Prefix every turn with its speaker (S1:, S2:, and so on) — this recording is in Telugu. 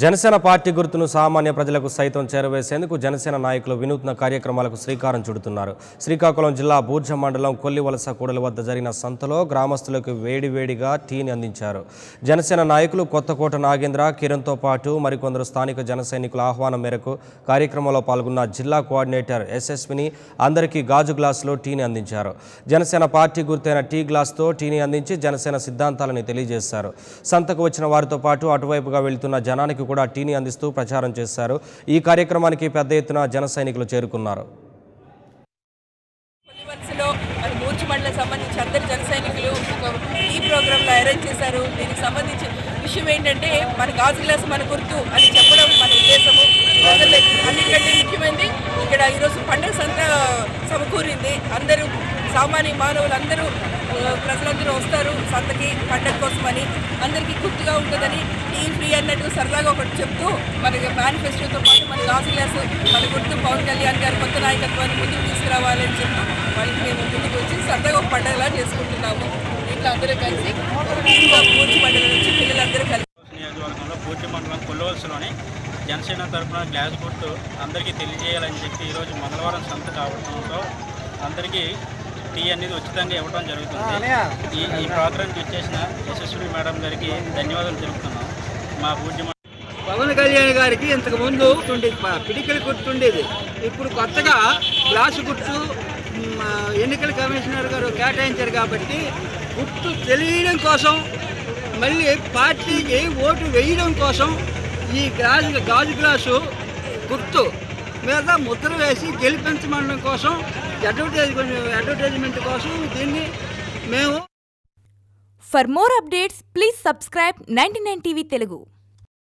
S1: జనసేన పార్టీ గుర్తును సామాన్య ప్రజలకు సైతం చేరవేసేందుకు జనసేన నాయకులు వినూత్న కార్యక్రమాలకు శ్రీకారం చుడుతున్నారు. శ్రీకాకుళం జిల్లా బూర్జ మండలం కొల్లివలస కూడలి వద్ద జరిగిన సంతలో గ్రామస్తులకు వేడివేడిగా టీని అందించారు. జనసేన నాయకులు కొత్తకోట నాగేంద్ర, కిరణ్తో పాటు మరికొందరు స్థానిక జన సైనికుల ఆహ్వానం మేరకు కార్యక్రమంలో పాల్గొన్న జిల్లా కోఆర్డినేటర్ ఎస్ఎస్విని అందరికీ గాజు గ్లాసులో టీని అందించారు. జనసేన పార్టీ గుర్తైన టీ గ్లాసుతో టీని అందించి జనసేన సిద్ధాంతాలను తెలియజేశారు. సంతకు వచ్చిన వారితో పాటు అటువైపుగా వెళ్తున్న జనానికి కూడా టీని అందిస్తూ ప్రచారం చేశారు. ఈ కార్యక్రమానికి పెద్ద ఎత్తున జన సైనికులు చేరుకున్నారు.
S2: బూర్జ మండలం సంబంధించి అందరు జన సైనికులు ఈ ప్రోగ్రాంలో అరేంజ్ చేశారు. దీనికి సంబంధించి విషయం ఏంటంటే మన గాజు గ్లాస్ మన గుర్తు అని చెప్పడం మన ఉద్దేశము. అన్నింటికంటే ముఖ్యమైనది ఇక్కడ ఈరోజు పండుగ సంత సమకూరింది. అందరూ సామాన్య మానవులందరూ ప్రజలందరూ వస్తారు సంతకి పండుగ కోసమని. అందరికీ గుర్తుగా ఉంటుందని టీ ఫ్రీ అన్నట్టు సరదాగా ఒకటి చెప్తూ మనకి మేనిఫెస్టోతో పాటు మన గాజు గ్లాసు మన గుర్తు పవన్ కళ్యాణ్ గారు కొత్త నాయకత్వాన్ని ముందుకు తీసుకురావాలని చెప్పి వాళ్ళకి మేము ముందుకు వచ్చి సరదాగా ఒక పండుగలా చేసుకుంటున్నాము. ఇంట్లో అందరూ కలిసి బూర్జ మండలం నుంచి పిల్లలందరూ కలిసి
S3: నియోజకవర్గంలో బూర్జ మండలం కొల్లవలసలోని జనసేన తరఫున గ్లాస్ గుర్తు అందరికీ తెలియజేయాలని చెప్పి ఈరోజు మంగళవారం సంత కావడంతో అందరికీ టీ అనేది ఉచితంగా ఇవ్వడం జరుగుతుంది. ఈ ప్రోగ్రాంకి ఇచ్చేసిన యశస్వి మేడం గారికి ధన్యవాదాలు తెలుపుతున్నాం. మా బూర్జ
S4: పవన్ కళ్యాణ్ గారికి ఇంతకుముందు పిడికలు గుర్తుండేది, ఇప్పుడు కొత్తగా గ్లాసు గుర్తు ఎన్నికల కమిషనర్ గారు కేటాయించారు కాబట్టి గుర్తు తెలియడం కోసం మళ్ళీ పార్టీకి ఓటు వేయడం కోసం ఈ గాజు గ్లాసు గుర్తు మీద ముద్ర వేసి గెలిపించమనడం కోసం అడ్వర్టైజ్మెంట్ కోసం దీన్ని మేము.
S5: For more updates please subscribe 99 TV Telugu.